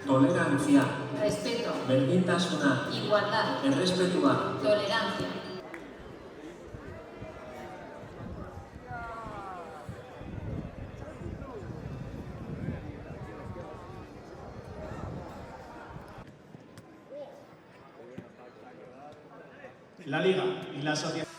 Tolerancia, respeto, berdintasuna, igualdad, errespetua. tolerancia. La Liga y la Asociación.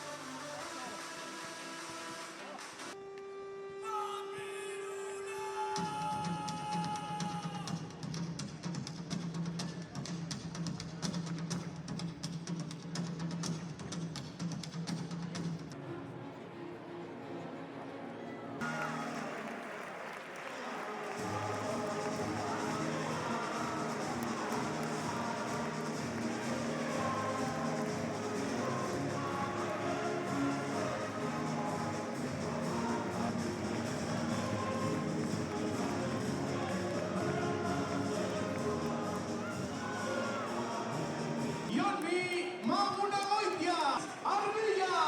Jordi Mamunagoitia, Arbilla!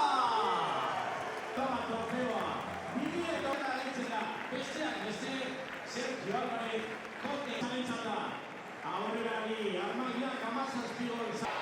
Toma trofeoa, bideeto eta gaitzen da, besteak beste, Sergio Álvarez, kote zamentzat da. Aurrerari, armagiak amazazpio izan.